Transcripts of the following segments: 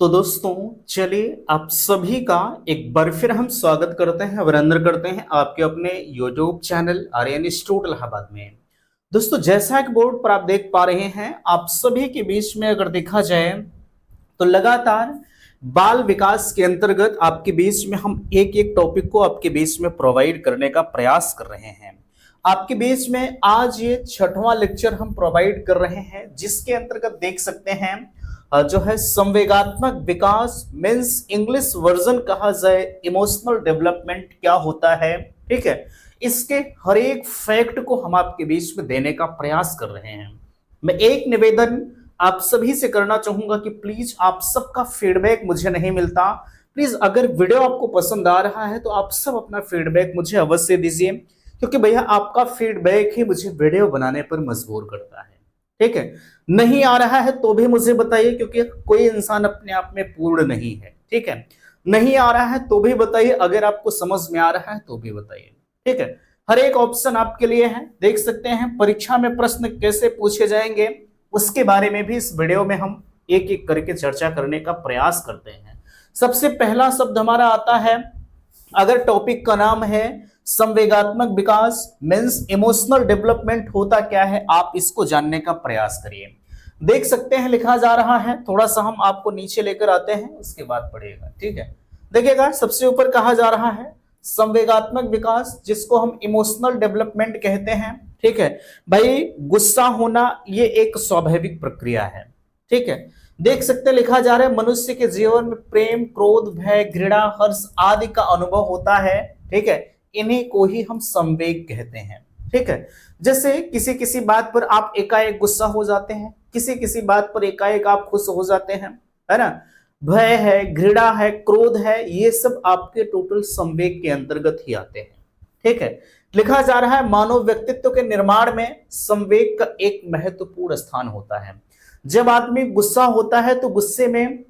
तो दोस्तों चलिए आप सभी का एक बार फिर हम स्वागत करते हैं, अभिनंदन करते हैं आपके अपने YouTube channel Aryan institute Allahabad में। दोस्तों जैसा कि बोर्ड पर आप देख पा रहे हैं, आप सभी के बीच में अगर देखा जाए तो लगातार बाल विकास के अंतर्गत आपके बीच में हम एक एक टॉपिक को आपके बीच में प्रोवाइड करने का प्रयास कर रहे हैं। आपके बीच में आज ये 6वां लेक्चर हम प्रोवाइड कर रहे हैं, जिसके अंतर्गत देख सकते हैं जो है संवेगात्मक विकास मीन्स इंग्लिश वर्जन कहा जाए इमोशनल डेवलपमेंट क्या होता है। ठीक है, इसके हर एक फैक्ट को हम आपके बीच में देने का प्रयास कर रहे हैं। मैं एक निवेदन आप सभी से करना चाहूंगा कि प्लीज आप सबका फीडबैक मुझे नहीं मिलता। प्लीज अगर वीडियो आपको पसंद आ रहा है तो आप सब अपना फीडबैक मुझे अवश्य दीजिए, क्योंकि भैया आपका फीडबैक ही मुझे वीडियो बनाने पर मजबूर करता है। ठीक है, नहीं आ रहा है तो भी मुझे बताइए, क्योंकि कोई इंसान अपने आप में पूर्ण नहीं है। ठीक है, नहीं आ रहा है तो भी बताइए, अगर आपको समझ में आ रहा है तो भी बताइए। ठीक है, हर एक ऑप्शन आपके लिए है। देख सकते हैं परीक्षा में प्रश्न कैसे पूछे जाएंगे, उसके बारे में भी इस वीडियो में हम एक एक करके चर्चा करने का प्रयास करते हैं। सबसे पहला शब्द हमारा आता है, अगर टॉपिक का नाम है संवेगात्मक विकास मीन्स इमोशनल डेवलपमेंट होता क्या है, आप इसको जानने का प्रयास करिए। देख सकते हैं लिखा जा रहा है, थोड़ा सा हम आपको नीचे लेकर आते हैं, उसके बाद पढ़िएगा। ठीक है, देखिएगा सबसे ऊपर कहा जा रहा है संवेगात्मक विकास, जिसको हम इमोशनल डेवलपमेंट कहते हैं। ठीक है भाई, गुस्सा होना ये एक स्वाभाविक प्रक्रिया है। ठीक है, देख सकते हैं लिखा जा रहा है मनुष्य के जीवन में प्रेम, क्रोध, भय, घृणा, हर्ष आदि का अनुभव होता है। ठीक है, इन्हीं को ही हम संवेग कहते हैं। ठीक है, जैसे किसी किसी बात पर आप एकाएक गुस्सा हो जाते हैं, किसी किसी बात पर एकाएक आप खुश हो जाते हैं, है ना। भय है, घृणा है, क्रोध है, ये सब आपके टोटल संवेग के अंतर्गत ही आते हैं। ठीक है, लिखा जा रहा है मानव व्यक्तित्व के निर्माण में संवेग का एक महत्वपूर्ण स्थान होता है। जब आदमी गुस्सा होता है तो गुस्से में,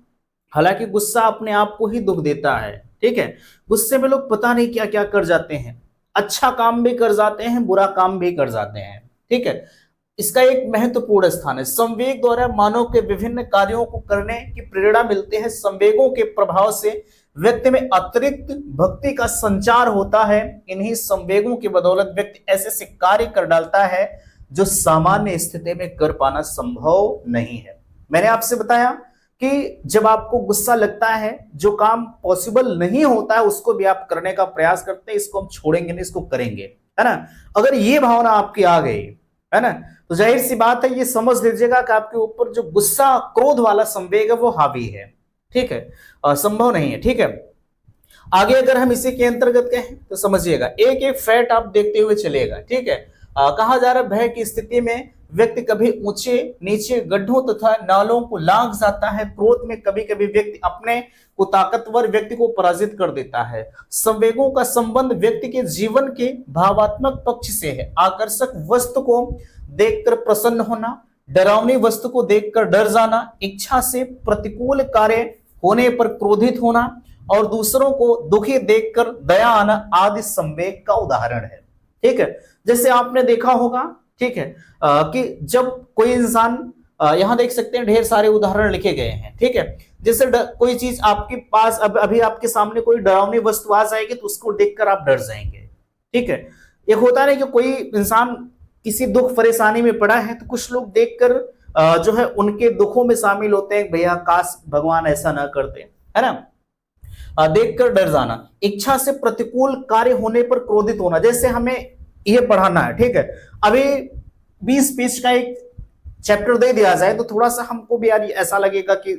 हालांकि गुस्सा अपने आप को ही दुख देता है। ठीक है, गुस्से में लोग पता नहीं क्या क्या कर जाते हैं, अच्छा काम भी कर जाते हैं, बुरा काम भी कर जाते हैं। ठीक है, इसका एक महत्वपूर्ण स्थान है। संवेग द्वारा मानव के विभिन्न कार्यों को करने की प्रेरणा मिलती है। संवेगों के प्रभाव से व्यक्ति में अतिरिक्त भक्ति का संचार होता है। इन्हीं संवेगों की बदौलत व्यक्ति ऐसे ऐसे कार्य कर डालता है जो सामान्य स्थिति में कर पाना संभव नहीं है। मैंने आपसे बताया कि जब आपको गुस्सा लगता है, जो काम पॉसिबल नहीं होता है उसको भी आप करने का प्रयास करते हैं, इसको हम छोड़ेंगे नहीं, इसको करेंगे, है ना। अगर ये भावना आपकी आ गई, है ना, तो जाहिर सी बात है, ये समझ लीजिएगा कि आपके ऊपर जो गुस्सा क्रोध वाला संवेग है वो हावी है। ठीक है, संभव नहीं है। ठीक है, आगे अगर हम इसी के अंतर्गत कहें तो समझिएगा, एक एक फैक्ट आप देखते हुए चलेगा। ठीक है, कहा जा रहा है भय की स्थिति में व्यक्ति कभी ऊंचे नीचे गड्ढों तथा नालों को लांघ जाता है। क्रोध में कभी कभी व्यक्ति अपने को ताकतवर व्यक्ति को पराजित कर देता है। संवेगों का संबंध व्यक्ति के जीवन के भावात्मक पक्ष से है। आकर्षक वस्तु को देखकर प्रसन्न होना, डरावनी वस्तु को देखकर डर जाना, इच्छा से प्रतिकूल कार्य होने पर क्रोधित होना और दूसरों को दुखी देखकर दया आना आदि संवेग का उदाहरण है। ठीक है, जैसे आपने देखा होगा, ठीक है, कि जब कोई इंसान, यहां देख सकते हैं ढेर सारे उदाहरण लिखे गए हैं। ठीक है, जैसे कोई चीज आपके पास अभी आपके सामने कोई डरावनी वस्तु आ जाएगी तो उसको देखकर आप डर जाएंगे। ठीक है, एक होता है कि कोई इंसान किसी दुख परेशानी में पड़ा है तो कुछ लोग देखकर जो है उनके दुखों में शामिल होते हैं, भैया काश भगवान ऐसा ना करते, है ना। देखकर डर जाना, इच्छा से प्रतिकूल कार्य होने पर क्रोधित होना, जैसे हमें ये पढ़ाना है। ठीक है, अभी 20 पेज का एक चैप्टर दे दिया जाए तो थोड़ा सा हमको भी यार ऐसा लगेगा कि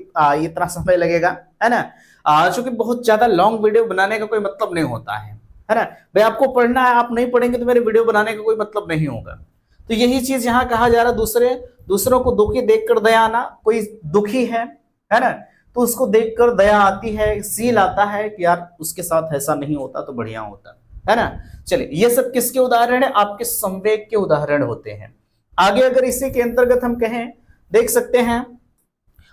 इतना समय लगेगा, है ना। क्योंकि बहुत ज्यादा लॉन्ग वीडियो बनाने का कोई मतलब नहीं होता है ना। भाई आपको पढ़ना है, आप नहीं पढ़ेंगे तो मेरे वीडियो बनाने का कोई मतलब नहीं होगा। तो यही चीज यहाँ कहा जा रहा है, दूसरों को दुखी देखकर दया आना। कोई दुखी है ना, तो उसको देखकर दया आती है, सील आता है कि यार उसके साथ ऐसा नहीं होता तो बढ़िया होता, है ना। चलिए, ये सब किसके उदाहरण है? आपके संवेग के उदाहरण होते हैं। आगे अगर इसी के अंतर्गत हम कहें, देख सकते हैं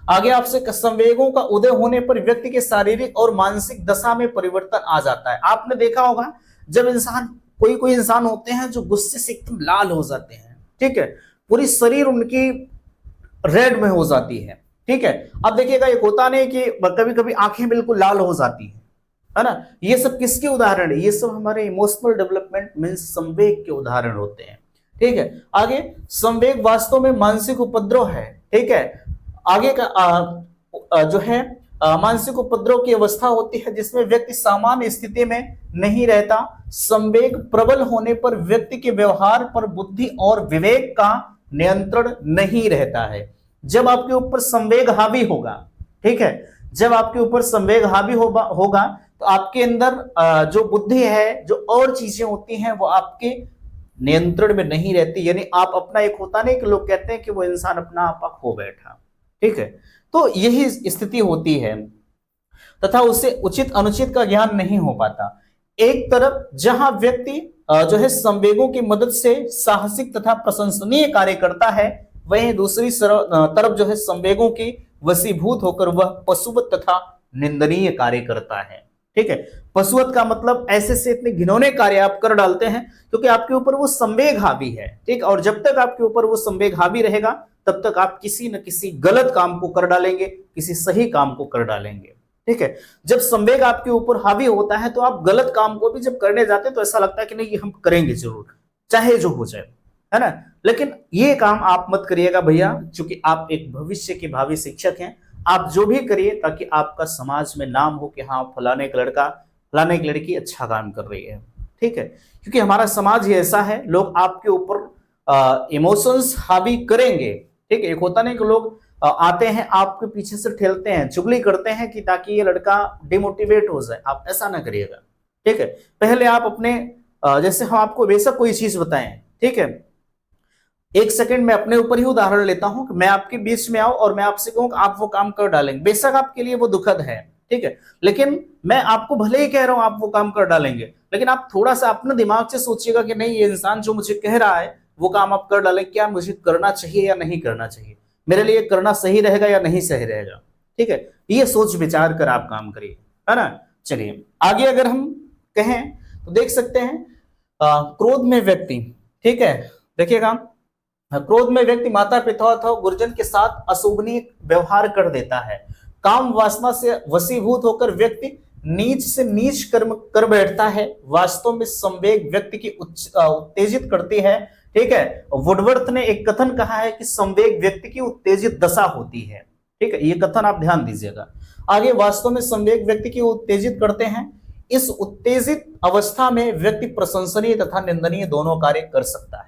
आगे आपसे, संवेगों का उदय होने पर व्यक्ति के शारीरिक और मानसिक दशा में परिवर्तन आ जाता है। आपने देखा होगा जब इंसान, कोई इंसान होते हैं जो गुस्से से एकदम लाल हो जाते हैं। ठीक है, पूरी शरीर उनकी रेड में हो जाती है। ठीक है। अब देखिएगा एक होता नहीं कि कभी कभी आंखें बिल्कुल लाल हो जाती है ना, ये सब किसके उदाहरण है, ये सब हमारे इमोशनल डेवलपमेंट मींस संवेग के उदाहरण होते हैं। ठीक है, आगे संवेग वास्तव में मानसिक उपद्रव है। ठीक है, आगे का जो है मानसिक उपद्रव की अवस्था होती है जिसमें व्यक्ति सामान्य स्थिति में नहीं रहता। संवेग प्रबल होने पर व्यक्ति के व्यवहार पर बुद्धि और विवेक का नियंत्रण नहीं रहता है। जब आपके ऊपर संवेग हावी होगा, ठीक है, जब आपके ऊपर संवेग हावी होगा तो आपके अंदर जो बुद्धि है, जो और चीजें होती हैं वो आपके नियंत्रण में नहीं रहती, यानी आप अपना, एक होता नहीं कि लोग कहते हैं कि वो इंसान अपना आपा खो बैठा। ठीक है, तो यही स्थिति होती है तथा उसे उचित अनुचित का ज्ञान नहीं हो पाता। एक तरफ जहां व्यक्ति जो है संवेगों की मदद से साहसिक तथा प्रशंसनीय कार्य करता है, वहीं दूसरी तरफ जो है संवेगों की वशीभूत होकर वह पशुवत तथा निंदनीय कार्य करता है। ठीक है, पशुवत का मतलब ऐसे से इतने घिनौने कार्य आप कर डालते हैं क्योंकि आपके ऊपर वो संवेग हावी है। ठीक, और जब तक आपके ऊपर वो संवेग हावी रहेगा तब तक आप किसी न किसी गलत काम को कर डालेंगे, किसी सही काम को कर डालेंगे। ठीक है, जब संवेग आपके ऊपर हावी होता है तो आप गलत काम को भी जब करने जाते हैं तो ऐसा लगता है कि नहीं ये हम करेंगे जरूर, चाहे जो हो जाए, है ना। लेकिन ये काम आप मत करिएगा भैया, क्योंकि आप एक भविष्य के भावी शिक्षक हैं। आप जो भी करिए ताकि आपका समाज में नाम हो कि हाँ फलाने का लड़का, फलाने की लड़की अच्छा काम कर रही है। ठीक है, क्योंकि हमारा समाज ही ऐसा है, लोग आपके ऊपर इमोशंस हावी करेंगे। ठीक है, एक होता नहीं कि लोग आते हैं आपके पीछे से ठेलते हैं, चुगली करते हैं कि ताकि ये लड़का डिमोटिवेट हो जाए। आप ऐसा ना करिएगा। ठीक है, पहले आप अपने जैसे हम आपको बेशक कोई चीज बताएं, ठीक है, एक सेकंड में अपने ऊपर ही उदाहरण लेता हूं कि मैं आपके बीच में आऊं और मैं आपसे कहूं कि आप वो काम कर डालेंगे, बेशक आपके लिए वो दुखद है। ठीक है, लेकिन मैं आपको भले ही कह रहा हूं आप वो काम कर डालेंगे, लेकिन आप थोड़ा सा अपने दिमाग से सोचिएगा कि नहीं ये इंसान जो मुझे कह रहा है वो काम आप कर डालेंगे, क्या मुझे करना चाहिए या नहीं करना चाहिए, मेरे लिए करना सही रहेगा या नहीं सही रहेगा। ठीक है, ये सोच विचार कर आप काम करिए, है ना। चलिए आगे अगर हम कहें तो देख सकते हैं क्रोध में व्यक्ति, ठीक है, देखिएगा क्रोध में व्यक्ति माता पिता अथवा गुरुजन के साथ अशोभनीय व्यवहार कर देता है। काम वासना से वशीभूत होकर व्यक्ति नीच से नीच कर्म कर बैठता है। वास्तव में संवेग व्यक्ति की उत्तेजित करती है। ठीक है, वुडवर्थ ने एक कथन कहा है कि संवेग व्यक्ति की उत्तेजित दशा होती है। ठीक है, ये कथन आप ध्यान दीजिएगा। आगे वास्तव में संवेग व्यक्ति की उत्तेजित करते हैं। इस उत्तेजित अवस्था में व्यक्ति प्रशंसनीय तथा निंदनीय दोनों कार्य कर सकता है।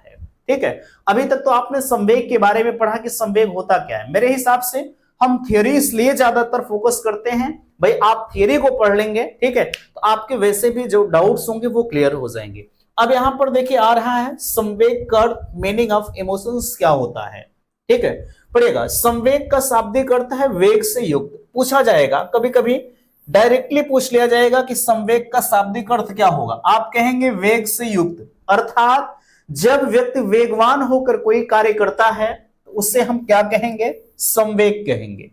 ठीक है, अभी तक तो आपने संवेग के बारे में पढ़ा कि संवेग होता क्या है। मेरे हिसाब से हम थियरी इसलिए ज्यादातर फोकस करते हैं, भाई आप थियरी को पढ़ लेंगे, ठीक है, तो आपके वैसे भी जो डाउट्स होंगे वो क्लियर हो जाएंगे। अब यहां पर देखिए आ रहा है संवेग का मीनिंग ऑफ इमोशंस क्या होता है। ठीक है, पढ़िएगा। संवेग का शाब्दिक अर्थ है वेग से युक्त। पूछा जाएगा कभी कभी, डायरेक्टली पूछ लिया जाएगा कि संवेग का शाब्दिक अर्थ क्या होगा, आप कहेंगे वेग से युक्त, अर्थात जब व्यक्ति वेगवान होकर कोई कार्य करता है तो उससे हम क्या कहेंगे, संवेग कहेंगे।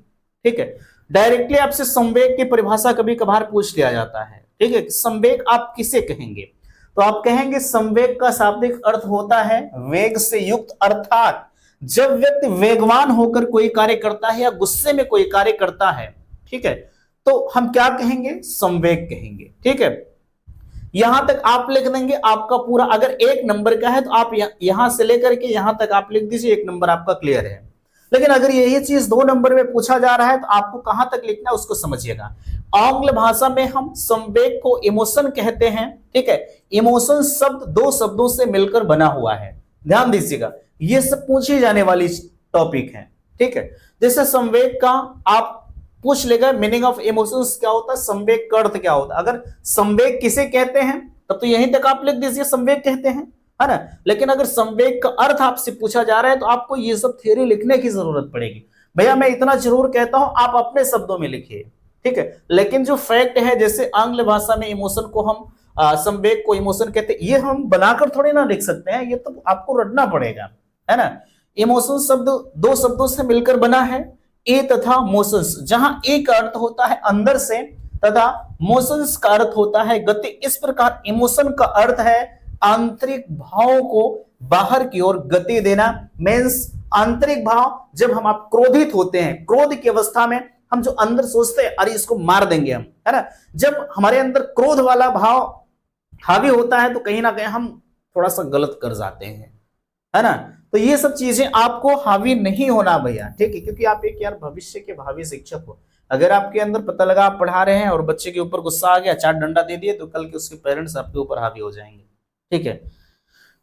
ठीक है, डायरेक्टली आपसे संवेग की परिभाषा कभी कभार पूछ लिया जाता है। ठीक है, संवेग आप किसे कहेंगे, तो आप कहेंगे संवेग का शाब्दिक अर्थ होता है वेग से युक्त, अर्थात जब व्यक्ति वेगवान होकर कोई कार्य करता है या गुस्से में कोई कार्य करता है, ठीक है, तो हम क्या कहेंगे, संवेग कहेंगे। ठीक है, यहां तक आप लिख देंगे आपका पूरा, अगर 1 नंबर का है तो आप यहां से लेकर के यहां तक आप लिख दीजिए, 1 नंबर आपका क्लियर है। लेकिन अगर यही चीज 2 नंबर में पूछा जा रहा है तो आपको कहां तक लिखना है उसको समझिएगा। आंग्ल भाषा में हम संवेग को इमोशन कहते हैं। ठीक है, इमोशन शब्द 2 शब्दों से मिलकर बना हुआ है, ध्यान दीजिएगा, ये सब पूछी जाने वाली टॉपिक है। ठीक है, जैसे संवेग का आप पूछ लेगा मीनिंग ऑफ इमोशंस क्या होता है, संवेग का अर्थ क्या होता है। अगर संवेग किसे कहते हैं तब तो यहीं तक आप लिख दीजिए संवेग कहते हैं, है ना। लेकिन अगर संवेग का अर्थ आपसे पूछा जा रहा है तो आपको ये सब थ्योरी लिखने की जरूरत पड़ेगी। भैया मैं इतना जरूर कहता हूं, आप अपने शब्दों में लिखिए। ठीक है, लेकिन जो फैक्ट है, जैसे आंग्ल भाषा में इमोशन को हम संवेग को इमोशन कहते हैं, ये हम बनाकर थोड़ी ना लिख सकते हैं, ये तो आपको रटना पड़ेगा, है ना। इमोशन शब्द 2 शब्दों से मिलकर बना है, ए तथा मोशंस, जहां ए का अर्थ होता है अंदर से तथा मोशंस का अर्थ होता है गति। इस प्रकार इमोशन का अर्थ है आंतरिक भावों को बाहर की ओर गति देना मीन्स आंतरिक भाव जब हम आप क्रोधित होते हैं, क्रोध की अवस्था में हम जो अंदर सोचते हैं अरे इसको मार देंगे हम, है ना, जब हमारे अंदर क्रोध वाला भाव हावी होता है तो कहीं ना कहीं हम थोड़ा सा गलत कर जाते हैं, है ना। तो ये सब चीजें आपको हावी नहीं होना भैया, ठीक है, क्योंकि आप एक यार भविष्य के भावी शिक्षक हो। अगर आपके अंदर पता लगा आप पढ़ा रहे हैं और बच्चे के ऊपर गुस्सा आ गया, चार डंडा दे दिए, तो कल के उसके पेरेंट्स आपके ऊपर हावी हो जाएंगे, ठीक है।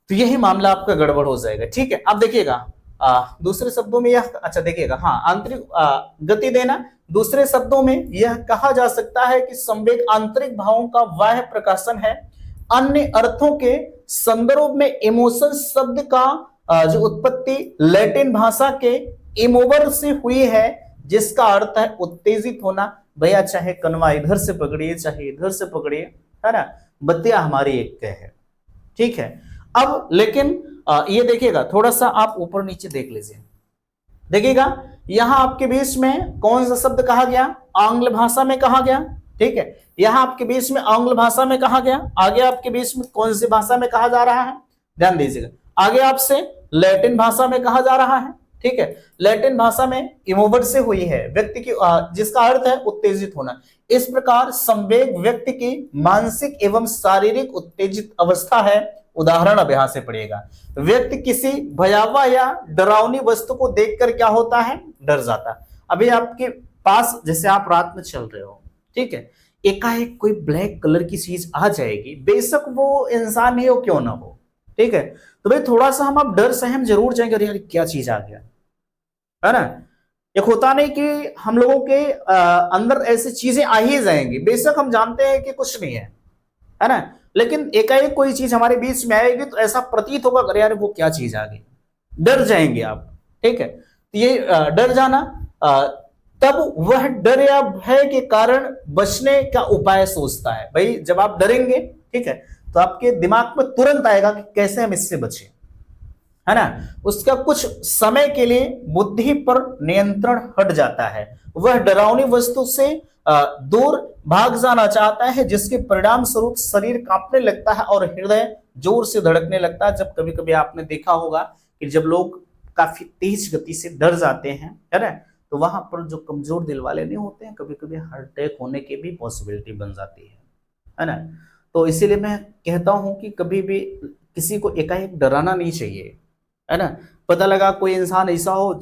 तो यही मामला आपका गड़बड़ हो जाएगा, ठीक है। अब देखिएगा दूसरे शब्दों में यह, अच्छा देखिएगा, हाँ, आंतरिक गति देना, दूसरे शब्दों में यह कहा जा सकता है कि संवेग आंतरिक भावों का बाह्य प्रकाशन है। अन्य अर्थों के संदर्भ में इमोशन शब्द का जो उत्पत्ति लैटिन भाषा के इमोवर से हुई है, जिसका अर्थ है उत्तेजित होना। भैया चाहे कनवा इधर से पकड़िए चाहे इधर से पकड़िए, है ना, बत्तियां हमारी एक है, ठीक है। अब लेकिन ये देखिएगा, थोड़ा सा आप ऊपर नीचे देख लीजिए, देखिएगा यहां आपके बीच में कौन सा शब्द कहा गया, आंग्ल भाषा में कहा गया, ठीक है। यहां आपके बीच में आंग्ल भाषा में कहा गया, आगे आपके बीच में कौन सी भाषा में कहा जा रहा है, ध्यान दीजिएगा, आगे आपसे लैटिन भाषा में कहा जा रहा है, ठीक है। लैटिन भाषा में इमोवर से हुई है, व्यक्ति की जिसका अर्थ है उत्तेजित होना। इस प्रकार संवेग व्यक्ति की मानसिक एवं शारीरिक उत्तेजित अवस्था है। उदाहरण अब यहां से पढ़िएगा, व्यक्ति किसी भयावह या डरावनी वस्तु को देखकर क्या होता है, डर जाता है। अभी आपके पास जैसे आप रात में चल रहे हो, ठीक है, एकाएक कोई ब्लैक कलर की चीज आ जाएगी, बेशक वो इंसान ही हो क्यों ना हो, ठीक है, तो भाई थोड़ा सा हम आप डर सहम जरूर जाएंगे, अरे यार क्या चीज आ गया, है ना। एक होता नहीं कि हम लोगों के अंदर ऐसी चीजें आ ही जाएंगी, बेशक हम जानते हैं कि कुछ नहीं है ना, लेकिन एकाएक कोई चीज हमारे बीच में आएगी तो ऐसा प्रतीत होगा, अरे यार वो क्या चीज आ गई, डर जाएंगे आप, ठीक है। तो ये डर जाना, तब वह डर या भय के कारण बचने का उपाय सोचता है। भाई जब आप डरेंगे, ठीक है, तो आपके दिमाग में तुरंत आएगा कि कैसे हम इससे बचें, है ना। उसका कुछ समय के लिए बुद्धि पर नियंत्रण हट जाता है, वह डरावनी वस्तु से दूर भाग जाना चाहता है, जिसके परिणाम स्वरूप शरीर कांपने लगता है और हृदय जोर से धड़कने लगता है। जब कभी कभी आपने देखा होगा कि जब लोग काफी तेज गति से डर जाते हैं, है ना, तो वहां पर जो कमजोर दिल वाले नहीं होते हैं, कभी कभी हार्ट अटैक होने की भी पॉसिबिलिटी बन जाती है ना। तो इसीलिए मैं कहता हूं कि कभी भी किसी को एकाएक डराना नहीं चाहिए, है ना। पता लगा कोई इंसान ऐसा हो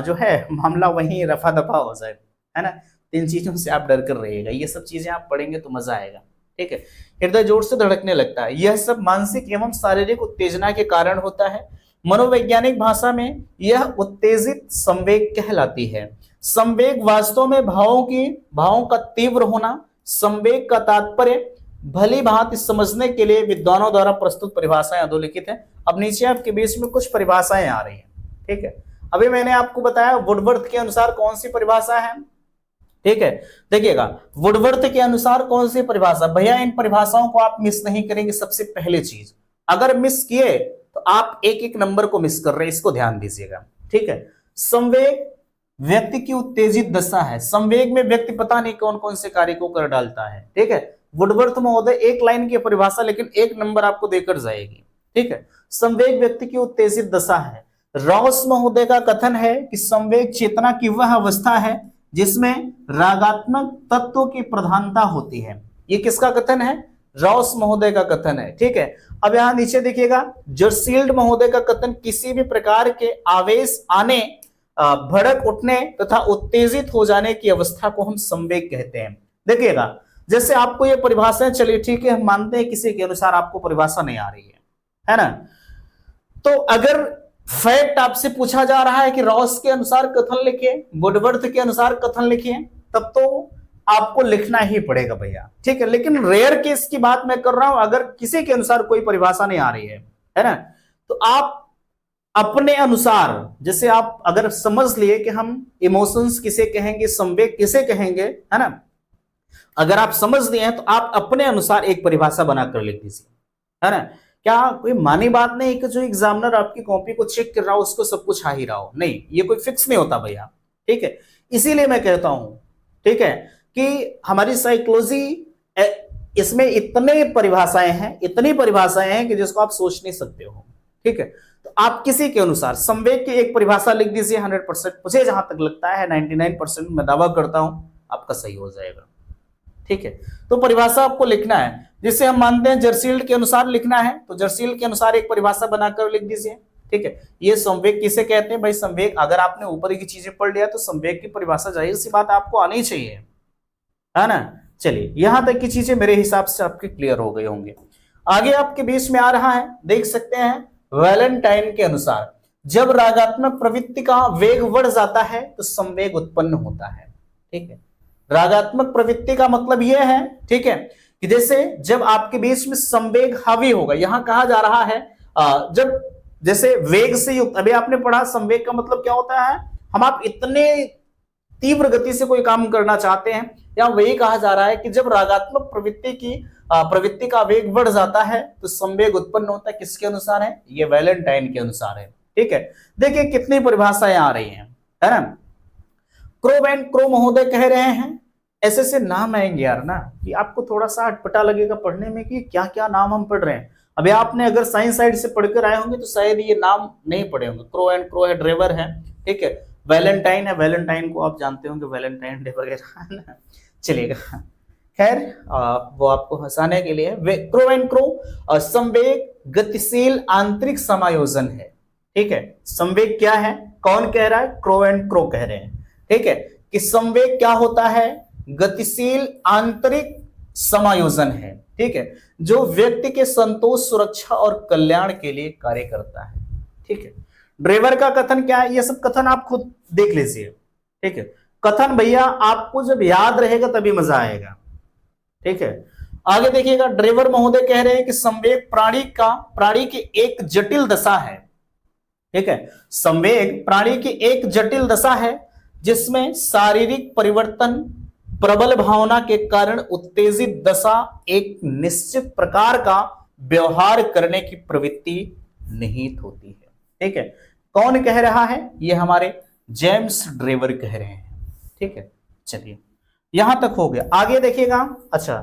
जो है मामला वहीं रफा दफा हो जाए, है ना। इन चीजों से आप डर कर रहिएगा, ये सब चीजें आप पढ़ेंगे तो मजा आएगा, ठीक है। हृदय जोर से धड़कने लगता है, यह सब मानसिक एवं शारीरिक उत्तेजना के कारण होता है। मनोवैज्ञानिक भाषा में यह उत्तेजित संवेग कहलाती है। संवेग वास्तव में भावों का तीव्र होना। संवेग का तात्पर्य भली भांति समझने के लिए विद्वानों द्वारा प्रस्तुत परिभाषाएं अधोलिखित है। अब नीचे आपके बीच में कुछ परिभाषाएं आ रही हैं, ठीक है। अभी मैंने आपको बताया वुडवर्थ के अनुसार कौन सी परिभाषा है, ठीक है। देखिएगा वुडवर्थ के अनुसार कौन सी परिभाषा, भैया इन परिभाषाओं को आप मिस नहीं करेंगे। सबसे पहले चीज, अगर मिस किए तो आप एक एक नंबर को मिस कर रहे हैं, इसको ध्यान दीजिएगा, ठीक है। संवेग व्यक्ति की उत्तेजित दशा है। संवेग में व्यक्ति पता नहीं कौन कौन से कार्य को कर डालता है, ठीक है। वुडवर्थ महोदय एक लाइन की परिभाषा लेकिन एक नंबर आपको देकर जाएगी, ठीक है। संवेग व्यक्ति की उत्तेजित दशा है। रॉस महोदय का कथन है कि संवेग चेतना की वह अवस्था है जिसमें रागात्मक तत्वों की प्रधानता होती है। ये किसका कथन है, रॉस महोदय का कथन है, ठीक है। अब यहां नीचे देखिएगा जर्सील्ड महोदय का कथन, किसी भी प्रकार के आवेश आने, भड़क उठने तथा उत्तेजित हो जाने की अवस्था को हम संवेग कहते हैं। देखिएगा जैसे आपको ये परिभाषाएं चली, ठीक है, हम मानते हैं किसी के अनुसार आपको परिभाषा नहीं आ रही है ना। तो अगर फैक्ट आपसे पूछा जा रहा है कि रॉस के अनुसार कथन लिखिए, वुडवर्थ के अनुसार कथन लिखिए, तब तो आपको लिखना ही पड़ेगा भैया, ठीक है। लेकिन रेयर केस की बात मैं कर रहा हूं, अगर किसी के अनुसार कोई परिभाषा नहीं आ रही है ना, तो आप अपने अनुसार, जैसे आप अगर समझ लिए कि हम इमोशंस किसे कहेंगे, संवेग किसे कहेंगे, है ना, अगर आप समझ लिए हैं तो आप अपने अनुसार एक परिभाषा बनाकर लिख दीजिए, है ना। क्या कोई मानी बात नहीं कि जो एग्जामिनर आपकी कॉपी को चेक कर रहा हो उसको सब कुछ आ ही रहा हो, नहीं, ये कोई फिक्स नहीं होता भैया, ठीक है। इसीलिए मैं कहता हूं, ठीक है, कि हमारी साइकोलॉजी इसमें इतनी परिभाषाएं हैं कि जिसको आप सोच नहीं सकते हो। ठीक है, तो आप किसी के अनुसार संवेग की एक परिभाषा लिख दीजिए। 100% मुझे जहां तक लगता है 99% मैं दावा करता हूं आपका सही हो जाएगा। ठीक है, तो परिभाषा आपको लिखना है, जिसे हम मानते हैं जर्सील्ड के अनुसार लिखना है, तो जर्सील्ड के अनुसार एक परिभाषा बनाकर लिख दीजिए। ठीक है, ये संवेग किसे कहते हैं भाई? संवेग, अगर आपने ऊपर की चीजें पढ़ लिया तो संवेग की परिभाषा जाहिर सी बात आपको आनी चाहिए, है ना। चलिए, यहां तक की चीजें मेरे हिसाब से आपके क्लियर हो गए होंगे। आगे आपके बीच में आ रहा है, देख सकते हैं, वैलेंटाइन के अनुसार जब रागात्मक प्रवृत्ति का वेग बढ़ जाता है तो संवेग उत्पन्न होता है। ठीक है, रागात्मक प्रवृत्ति का मतलब यह है, ठीक है, कि जैसे जब आपके बीच में संवेग हावी होगा, यहां कहा जा रहा है जब जैसे वेग से युक्त, अभी आपने पढ़ा संवेग का मतलब क्या होता है, हम आप इतने तीव्र गति से कोई काम करना चाहते हैं, या वही कहा जा रहा है कि जब रागात्मक प्रवृत्ति का वेग बढ़ जाता है तो संवेग उत्पन्न होता है। किसके अनुसार है? ये वैलेंटाइन के अनुसार है। ठीक है, देखिए कितनी परिभाषाएं आ रही हैं, है ना। क्रो एंड क्रो महोदय कह रहे हैं, ऐसे ऐसे नाम आएंगे यार ना कि आपको थोड़ा सा अटपटा लगेगा पढ़ने में कि क्या क्या नाम हम पढ़ रहे हैं। अभी आपने अगर साइंस साइड से पढ़कर आए होंगे तो शायद ये नाम नहीं पढ़े होंगे। क्रो एंड क्रो है, ड्रेवर है, ठीक है, वैलेंटाइन है, वैलेंटाइन को आप जानते होंगे, वैलेंटाइन डे वगैरह, है ना। चलिएगा, खैर वो आपको हंसाने के लिए। क्रो एंड क्रो संवेग गतिशील आंतरिक समायोजन है। ठीक है, संवेग क्या है, कौन कह रहा है? क्रो एंड क्रो कह रहे हैं। ठीक है, कि संवेग क्या होता है? गतिशील आंतरिक समायोजन है। ठीक है, जो व्यक्ति के संतोष, सुरक्षा और कल्याण के लिए कार्य करता है। ठीक है, ड्रेवर का कथन क्या है? ये सब कथन आप खुद देख लीजिए। ठीक है, कथन भैया आपको जब याद रहेगा तभी मजा आएगा। ठीक है, आगे देखिएगा, ड्रेवर महोदय कह रहे हैं कि संवेग प्राणी की एक जटिल दशा है। ठीक है, संवेग प्राणी की एक जटिल दशा है जिसमें शारीरिक परिवर्तन, प्रबल भावना के कारण उत्तेजित दशा, एक निश्चित प्रकार का व्यवहार करने की प्रवृत्ति निहित होती है। ठीक है, कौन कह रहा है? ये हमारे जेम्स ड्रेवर कह रहे हैं। ठीक है, चलिए यहां तक हो गया। आगे देखिएगा, अच्छा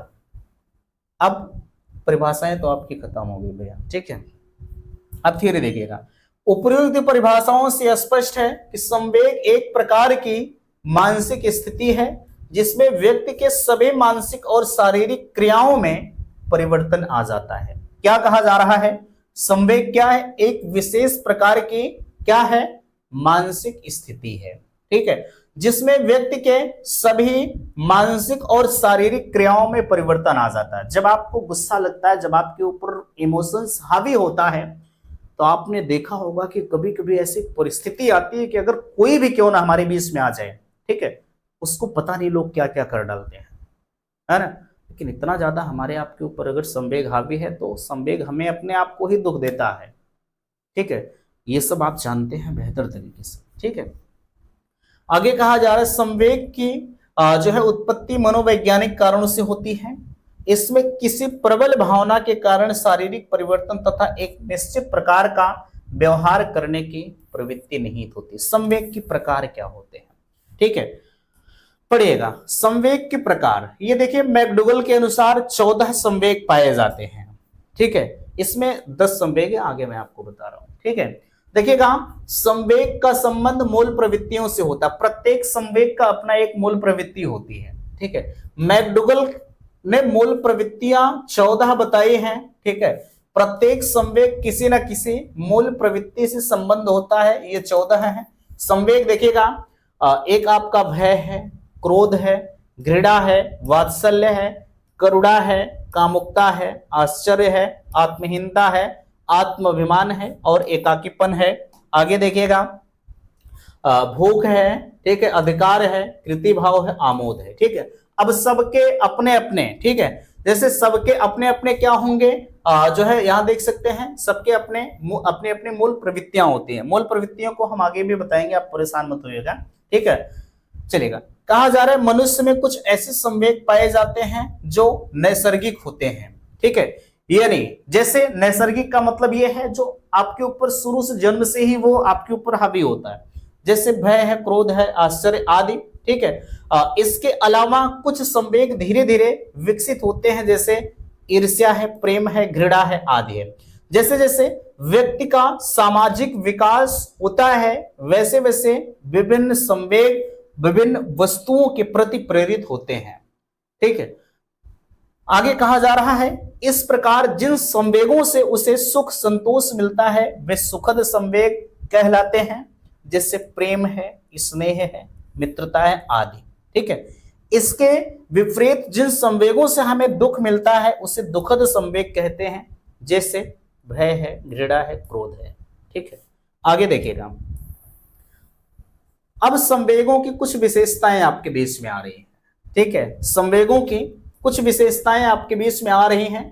अब परिभाषाएं तो आपकी खत्म हो गई भैया। ठीक है, अब थ्योरी देखिएगा। उपयुक्त परिभाषाओं से स्पष्ट है कि संवेग एक प्रकार की मानसिक स्थिति है जिसमें व्यक्ति के सभी मानसिक और शारीरिक क्रियाओं में परिवर्तन आ जाता है। क्या कहा जा रहा है? संवेग क्या है? एक विशेष प्रकार की क्या है? मानसिक स्थिति है। ठीक है, जिसमें व्यक्ति के सभी मानसिक और शारीरिक क्रियाओं में परिवर्तन आ जाता है। जब आपको गुस्सा लगता है, जब आपके ऊपर इमोशंस हावी होता है, तो आपने देखा होगा कि कभी कभी ऐसी परिस्थिति आती है कि अगर कोई भी क्यों ना हमारे बीच में आ जाए, ठीक है, उसको पता नहीं लोग क्या क्या कर डालते हैं, है ना। लेकिन इतना ज्यादा हमारे आपके ऊपर अगर संवेग हावी है तो संवेग हमें अपने आप को ही दुख देता है। ठीक है, ये सब आप जानते हैं बेहतर तरीके से। ठीक है, आगे कहा जा रहा है संवेग की जो है उत्पत्ति मनोवैज्ञानिक कारणों से होती है। इसमें किसी प्रबल भावना के कारण शारीरिक परिवर्तन तथा एक निश्चित प्रकार का व्यवहार करने की प्रवृत्ति निहित होती है। संवेग के प्रकार क्या होते हैं? ठीक है, पढ़िएगा संवेग के प्रकार। ये देखिए, मैकडूगल के अनुसार 14 संवेग पाए जाते हैं। ठीक है, इसमें 10 संवेग है, आगे मैं आपको बता रहा हूं। ठीक है, देखिएगा, संवेग का संबंध मूल प्रवृत्तियों से होता है। प्रत्येक संवेग का अपना एक मूल प्रवृत्ति होती है। ठीक है, मैकडूगल ने मूल प्रवृत्तियां 14 बताई हैं। ठीक है, प्रत्येक संवेग किसी न किसी मूल प्रवृत्ति से संबंध होता है। ये 14 है संवेग। देखिएगा, एक आपका भय है, क्रोध है, घृणा है, वात्सल्य है, करुणा है, कामुकता है, आश्चर्य है, आत्महीनता है, आत्माभिमान है और एकाकीपन है। आगे देखिएगा, भूख है, ठीक है, अधिकार है, कृति भाव है, आमोद है। ठीक है, अब सबके अपने अपने, ठीक है, जैसे सबके अपने अपने क्या होंगे, जो है यहां देख सकते हैं, सबके अपने अपने मूल प्रवृत्तियां होती हैं। मूल प्रवृत्तियों को हम आगे भी बताएंगे, आप परेशान मत होइएगा। ठीक है, चलेगा। कहा जा रहा है मनुष्य में कुछ ऐसे संवेग पाए जाते हैं जो नैसर्गिक होते हैं। ठीक है, ये नहीं, जैसे नैसर्गिक का मतलब ये है जो आपके ऊपर शुरू से जन्म से ही वो आपके ऊपर हावी होता है। जैसे भय है, क्रोध है, आश्चर्य आदि ठीक है। इसके अलावा कुछ संवेग धीरे धीरे विकसित होते हैं, जैसे ईर्ष्या है, प्रेम है, घृणा है आदि है। जैसे जैसे व्यक्ति का सामाजिक विकास होता है वैसे वैसे विभिन्न संवेग विभिन्न वस्तुओं के प्रति प्रेरित होते हैं, ठीक है। आगे कहा जा रहा है, इस प्रकार जिन संवेगों से उसे सुख संतोष मिलता है वे सुखद संवेग कहलाते हैं, जैसे प्रेम है, स्नेह है, मित्रता है आदि, ठीक है। इसके विपरीत जिन संवेगों से हमें दुख मिलता है उसे दुखद संवेग कहते हैं, जैसे भय है, घृणा है, क्रोध है, ठीक है। आगे देखिएगा, अब संवेगों की कुछ विशेषताएं आपके बीच में आ रही हैं, ठीक है। संवेगों की कुछ विशेषताएं आपके बीच में आ रही हैं।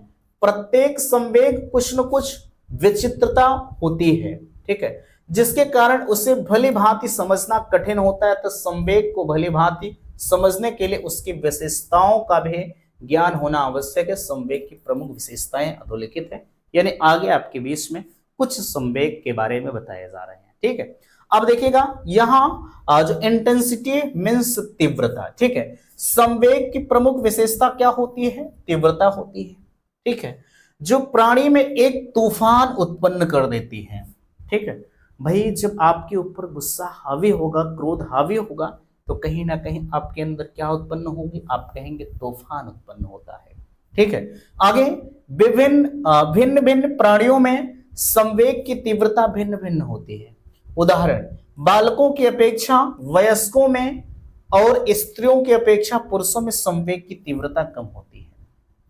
प्रत्येक संवेग कुछ न कुछ विचित्रता होती है, ठीक है, जिसके कारण उसे भली भांति समझना कठिन होता है। तो संवेग को भली भांति समझने के लिए उसकी विशेषताओं का भी ज्ञान होना आवश्यक है। संवेग की प्रमुख विशेषताएं अधोलिखित है, यानी आगे आपके बीच में कुछ संवेग के बारे में बताए जा रहे हैं, ठीक है। अब देखिएगा यहां जो इंटेंसिटी मीन्स तीव्रता, ठीक है। संवेग की प्रमुख विशेषता क्या होती है? तीव्रता होती है, ठीक है, जो प्राणी में एक तूफान उत्पन्न कर देती है, ठीक है। भाई जब आपके ऊपर गुस्सा हावी होगा, क्रोध हावी होगा, तो कहीं ना कहीं आपके अंदर क्या उत्पन्न होगी? आप कहेंगे तूफान उत्पन्न होता है, ठीक है। आगे भिन्न भिन्न प्राणियों में संवेग की तीव्रता भिन्न भिन्न होती है। उदाहरण, बालकों की अपेक्षा वयस्कों में और स्त्रियों की अपेक्षा पुरुषों में संवेग की तीव्रता कम होती है,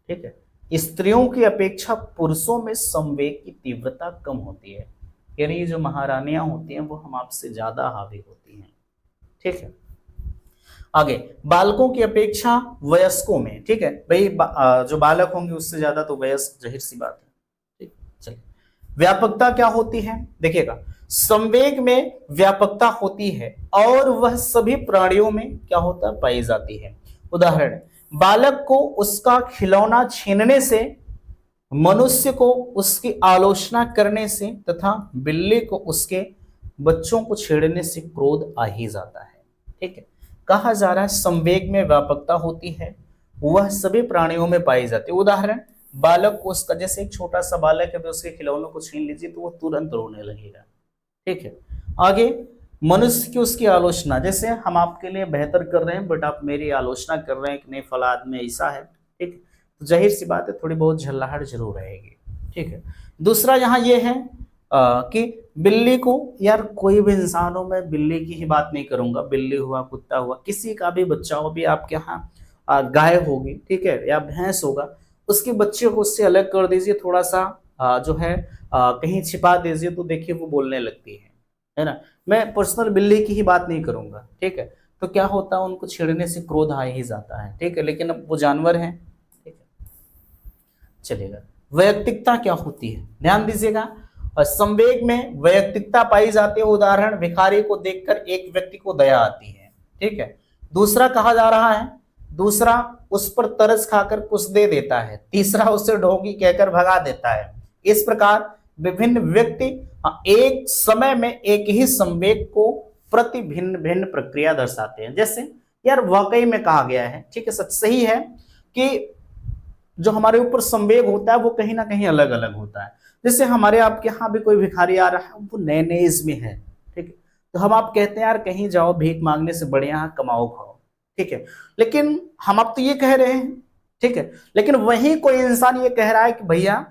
ठीक है। स्त्रियों की अपेक्षा पुरुषों में संवेग की तीव्रता कम होती है, यानी जो महारानियां होती हैं वो हम आपसे ज्यादा हावी होती हैं, ठीक है। आगे, बालकों की अपेक्षा वयस्कों में, ठीक है, भाई जो बालक होंगे उससे ज्यादा तो वयस्क, जाहिर सी बात है, ठीक। चलिए, व्यापकता क्या होती है? देखिएगा, संवेग में व्यापकता होती है और वह सभी प्राणियों में क्या होता है? पाई जाती है। उदाहरण, बालक को उसका खिलौना छीनने से, मनुष्य को उसकी आलोचना करने से तथा बिल्ली को उसके बच्चों को छेड़ने से क्रोध आ ही जाता है, ठीक है। कहा जा रहा है संवेग में व्यापकता होती है, वह सभी प्राणियों में पाई जाती है। उदाहरण, बालक को उसका, जैसे एक छोटा सा बालक है तो उसके खिलौनों को छीन लीजिए तो वो तुरंत रोने लगेगा, ठीक है। आगे, मनुष्य की उसकी आलोचना, जैसे हम आपके लिए बेहतर कर रहे हैं बट आप मेरी आलोचना कर रहे हैं कि नहीं फला आदमी ऐसा है, ठीक, तो जाहिर सी बात है थोड़ी बहुत झल्लाहट जरूर रहेगी, ठीक है। दूसरा यहाँ ये है कि बिल्ली को, यार कोई भी इंसानों में बिल्ली की ही बात नहीं करूंगा, बिल्ली हुआ, कुत्ता हुआ, किसी का भी बच्चा हो, भी आपके यहाँ गाय होगी, ठीक है, या भैंस होगा, उसके बच्चे को उससे अलग कर दीजिए, थोड़ा सा जो है कहीं छिपा दीजिए तो देखिए वो बोलने लगती है ना। मैं पर्सनल बिल्ली की ही बात नहीं करूंगा, ठीक है, तो क्या होता है, उनको छेड़ने से क्रोध आ ही जाता है, ठीक है, लेकिन अब वो जानवर हैं, ठीक है। चलेगा, वैयक्तिकता क्या होती है? ध्यान दीजिएगा, और संवेग में वैयक्तिकता पाई जाती है। उदाहरण, भिखारी को देखकर एक व्यक्ति को दया आती है, ठीक है। दूसरा कहा जा रहा है, दूसरा उस पर तरस खाकर कुछ दे देता है, तीसरा उसे ढोंगी कहकर भगा देता है। इस प्रकार विभिन्न व्यक्ति एक समय में एक ही संवेग को प्रति भिन्न भिन्न प्रक्रिया दर्शाते हैं। जैसे यार वाकई में कहा गया है, ठीक है, सच सही है कि जो हमारे ऊपर संवेग होता है वो कहीं ना कहीं अलग अलग होता है। जैसे हमारे आपके यहाँ भी कोई भिखारी आ रहा है, वो नए नए इसमें है, ठीक है, तो हम आप कहते हैं यार कहीं जाओ भीख मांगने से बढ़िया यहाँ कमाओ खाओ, ठीक है, लेकिन हम आप तो ये कह रहे हैं, ठीक है, लेकिन वही कोई इंसान ये कह रहा है कि भैया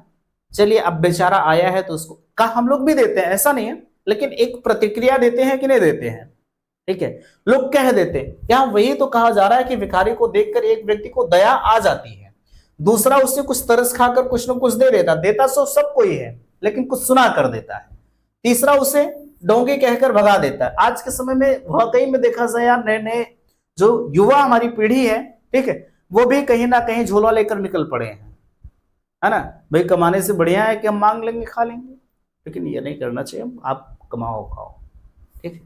चलिए अब बेचारा आया है तो उसको का हम लोग भी देते हैं, ऐसा नहीं है, लेकिन एक प्रतिक्रिया देते हैं कि नहीं देते हैं, ठीक है, लोग कह देते हैं। यहाँ वही तो कहा जा रहा है कि भिखारी को देखकर एक व्यक्ति को दया आ जाती है, दूसरा उससे कुछ तरस खाकर कुछ न कुछ दे देता सो सब कोई है लेकिन कुछ सुना कर देता है, तीसरा उसे डोंगे कहकर भगा देता है। आज के समय में वाकई में देखा जाए यार, नए नए जो युवा हमारी पीढ़ी है, ठीक है, वो भी कहीं ना कहीं झोला लेकर निकल पड़े हैं, है ना। भाई कमाने से बढ़िया है कि हम मांग लेंगे खा लेंगे, लेकिन ये नहीं करना चाहिए, आप कमाओ खाओ, ठीक है।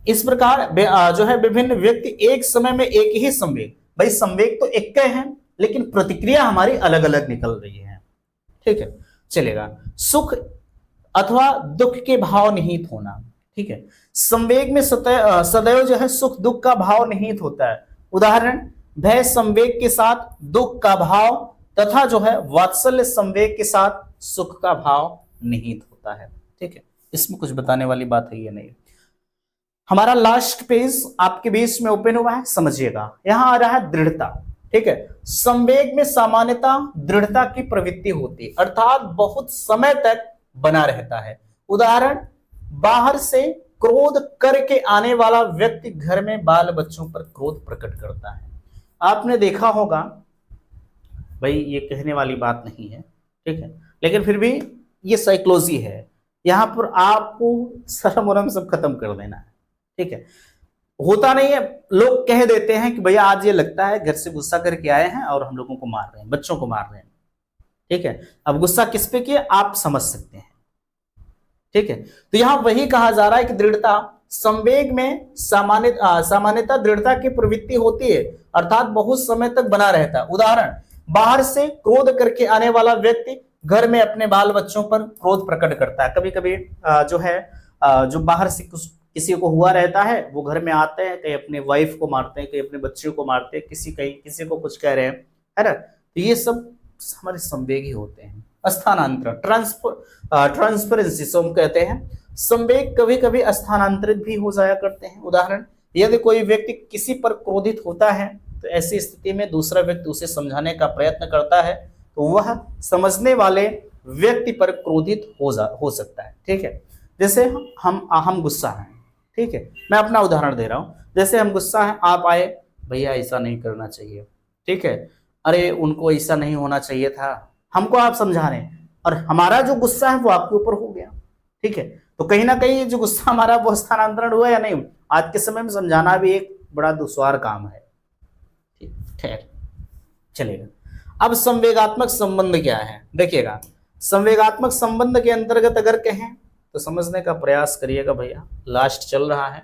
इस प्रकार जो है विभिन्न व्यक्ति एक समय में एक ही संवेग, भाई संवेग तो एक के हैं लेकिन प्रतिक्रिया हमारी अलग अलग निकल रही है, ठीक है। चलेगा, सुख अथवा दुख के भाव निहित होना, ठीक ठीक है। संवेग में सदैव जो है सुख दुख का भाव निहित होता है। उदाहरण, भय संवेग के साथ दुख का भाव तथा जो है वात्सल्य संवेग के साथ सुख का भाव निहित होता है। ठीक है, इसमें कुछ बताने वाली बात है ये नहीं। हमारा लास्ट पेज आपके बीच में ओपन हुआ है, समझिएगा। यहां आ रहा है दृढ़ता। ठीक है, संवेग में सामान्यता दृढ़ता की प्रवृत्ति होती है, अर्थात बहुत समय तक बना रहता है। उदाहरण, बाहर से क्रोध करके आने वाला व्यक्ति घर में बाल बच्चों पर क्रोध प्रकट करता है। आपने देखा होगा, भाई ये कहने वाली बात नहीं है, ठीक है, लेकिन फिर भी ये साइकोलॉजी है। यहां पर आपको शर्म वरम सब खत्म कर देना है। ठीक है, होता नहीं है, लोग कह देते हैं कि भैया आज ये लगता है घर से गुस्सा करके आए हैं और हम लोगों को मार रहे हैं, बच्चों को मार रहे हैं। ठीक है, अब गुस्सा किस पे किया आप समझ सकते हैं। ठीक है, तो यहां वही कहा जा रहा है कि दृढ़ता संवेग में सामान्यता दृढ़ता की प्रवृत्ति होती है, अर्थात बहुत समय तक बना रहता है। उदाहरण, बाहर से क्रोध करके आने वाला व्यक्ति घर में अपने बाल बच्चों पर क्रोध प्रकट करता है। कभी कभी जो है जो बाहर से किसी को हुआ रहता है, वो घर में आते हैं, कहीं अपने वाइफ को मारते हैं, कहीं अपने बच्चे को मारते हैं, किसी को कुछ कह रहे हैं, है ना। तो ये सब हमारे संवेग ही होते हैं। स्थानांतरण, ट्रांसपेरेंसी से हम कहते हैं। संवेग कभी कभी स्थानांतरित भी हो जाया करते हैं। उदाहरण, यदि कोई व्यक्ति किसी पर क्रोधित होता है तो ऐसी स्थिति में दूसरा व्यक्ति उसे समझाने का प्रयत्न करता है तो वह समझने वाले व्यक्ति पर क्रोधित हो सकता है। ठीक है, जैसे हम गुस्सा हैं, ठीक है, मैं अपना उदाहरण दे रहा हूं। जैसे हम गुस्सा हैं, आप आए, भैया ऐसा नहीं करना चाहिए, ठीक है, अरे उनको ऐसा नहीं होना चाहिए था, हमको आप समझा रहे हैं और हमारा जो गुस्सा है वो आपके ऊपर हो गया। ठीक है, तो कहीं ना कहीं जो गुस्सा हमारा वो स्थानांतरण हुआ या नहीं। आज के समय में समझाना भी एक बड़ा दुश्वार काम है। ठीक, चलेगा। अब संवेगात्मक संबंध क्या है, देखिएगा। संवेगात्मक संबंध के अंतर्गत अगर कहें तो समझने का प्रयास करिएगा भैया, लास्ट चल रहा है।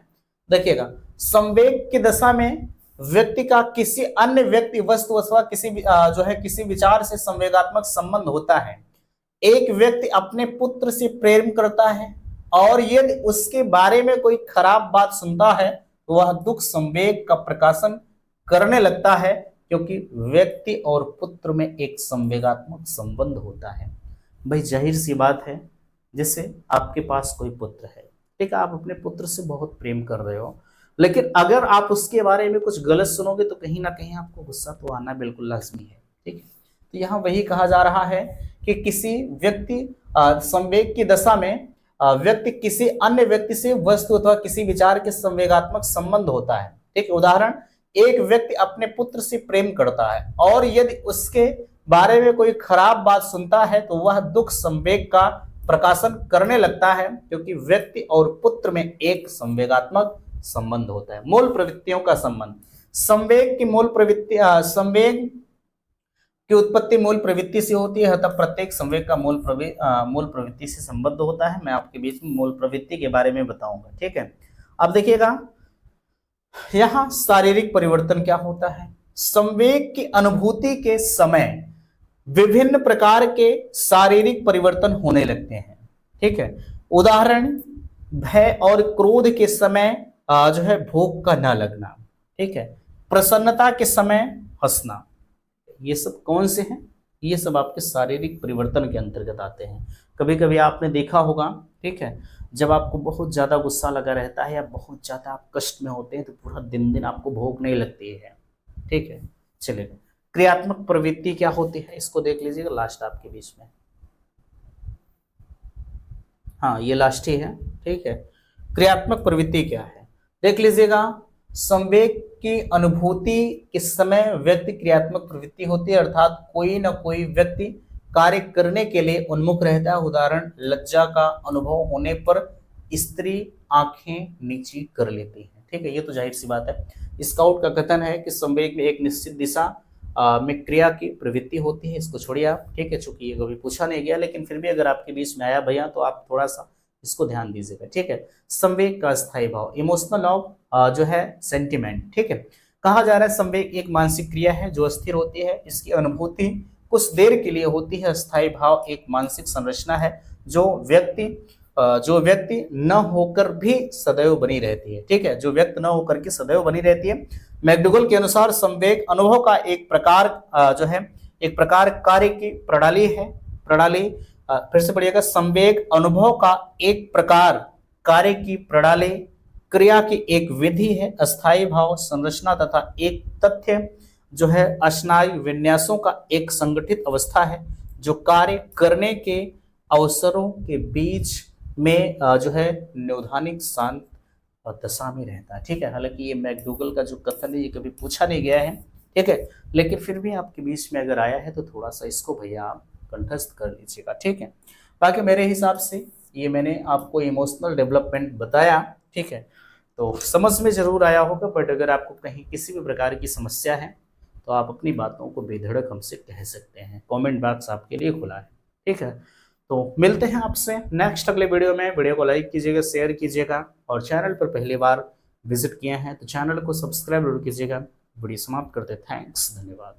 देखिएगा, संवेग की दशा में व्यक्ति का किसी अन्य व्यक्ति वस्तु अथवा किसी विचार से संवेगात्मक संबंध होता है। एक व्यक्ति अपने पुत्र से प्रेम करता है और यदि उसके बारे में कोई खराब बात सुनता है तो वह दुख संवेग का प्रकाशन करने लगता है, क्योंकि व्यक्ति और पुत्र में एक संवेगात्मक संबंध होता है। भाई जाहिर सी बात है, जैसे आपके पास कोई पुत्र है, ठीक है, आप अपने पुत्र से बहुत प्रेम कर रहे हो, लेकिन अगर आप उसके बारे में कुछ गलत सुनोगे तो कहीं ना कहीं आपको गुस्सा तो आना बिल्कुल लाजमी है। ठीक है, तो यहाँ वही कहा जा रहा है कि किसी व्यक्ति संवेग की दशा में व्यक्ति किसी अन्य व्यक्ति से वस्तु अथवा किसी विचार के संवेगात्मक संबंध होता है। ठीक, उदाहरण, एक व्यक्ति अपने पुत्र से प्रेम करता है और यदि उसके बारे में कोई खराब बात सुनता है तो वह दुख संवेग का प्रकाशन करने लगता है, क्योंकि व्यक्ति और पुत्र में एक संवेगात्मक संबंध होता है। मूल प्रवृत्तियों का संबंध, संवेग की मूल प्रवृत्ति संवेग की उत्पत्ति मूल प्रवृत्ति से होती है, अतः प्रत्येक संवेग का मूल प्रवृत्ति से संबद्ध होता है। मैं आपके बीच में मूल प्रवृत्ति के बारे में बताऊंगा। ठीक है, अब देखिएगा यहाँ शारीरिक परिवर्तन क्या होता है। संवेग की अनुभूति के समय विभिन्न प्रकार के शारीरिक परिवर्तन होने लगते हैं। ठीक है, उदाहरण, भय और क्रोध के समय जो है भूख का न लगना। ठीक है, प्रसन्नता के समय हंसना। ये सब कौन से हैं? ये सब आपके शारीरिक परिवर्तन के अंतर्गत आते हैं। कभी कभी आपने देखा होगा, ठीक है, जब आपको बहुत ज्यादा गुस्सा लगा रहता है या बहुत ज्यादा आप कष्ट में होते हैं तो पूरा दिन आपको भूख नहीं लगती है। ठीक है, चलिए, क्रियात्मक प्रवृत्ति क्या होती है इसको देख लीजिएगा, लास्ट आपके बीच में। हाँ, ये लास्ट ही है। ठीक है, क्रियात्मक प्रवृत्ति क्या है देख लीजिएगा। संवेग की अनुभूति के समय व्यक्ति क्रियात्मक प्रवृत्ति होती है, अर्थात कोई ना कोई व्यक्ति कार्य करने के लिए उन्मुख रहता है। उदाहरण, लज्जा का अनुभव होने पर स्त्री आंखें नीची कर लेती है। ठीक है, ये तो जाहिर सी बात है। स्काउट का कथन है कि संवेग में एक निश्चित दिशा में क्रिया की प्रवृत्ति होती है। इसको छोड़िए आप, ठीक है, चूंकि ये कभी पूछा नहीं गया, लेकिन फिर भी अगर आपके बीच में आया भैया तो आप थोड़ा सा इसको ध्यान दीजिएगा। ठीक है, संवेग का स्थायी भाव, इमोशनल ऑफ जो है सेंटिमेंट। ठीक है, कहा जा रहा है संवेग एक मानसिक क्रिया है जो अस्थिर होती है, इसकी अनुभूति कुछ देर के लिए होती है। स्थायी भाव एक मानसिक संरचना है जो व्यक्ति जो व्यक्ति न होकर भी सदैव बनी रहती है। ठीक है, जो व्यक्ति न होकर के सदैव बनी रहती है। मैकडूगल के अनुसार संवेग अनुभव का एक प्रकार जो है एक प्रकार कार्य की प्रणाली है। प्रणाली फिर से पढ़िएगा, संवेग अनुभव का एक प्रकार कार्य की प्रणाली, क्रिया की एक विधि है, अस्थायी भाव संरचना तथा एक तथ्य जो है अस्नायु विन्यासों का एक संगठित अवस्था है जो कार्य करने के अवसरों के बीच में जो है न्यूधानिक शांत दशा में रहता है। ठीक है, हालांकि ये मैकडूगल का जो कथन है ये कभी पूछा नहीं गया है। ठीक है, लेकिन फिर भी आपके बीच में अगर आया है तो थोड़ा सा इसको भैया आप कंठस्थ कर लीजिएगा। ठीक है, बाकी मेरे हिसाब से ये मैंने आपको इमोशनल डेवलपमेंट बताया। ठीक है, तो समझ में जरूर आया होगा, बट अगर आपको कहीं किसी भी प्रकार की समस्या है तो आप अपनी बातों को बेधड़क हमसे कह सकते हैं। कमेंट बॉक्स आपके लिए खुला है। ठीक है, तो मिलते हैं आपसे नेक्स्ट अगले वीडियो में। वीडियो को लाइक कीजिएगा, शेयर कीजिएगा, और चैनल पर पहली बार विजिट किए हैं तो चैनल को सब्सक्राइब जरूर कीजिएगा। वीडियो समाप्त करते, थैंक्स, धन्यवाद।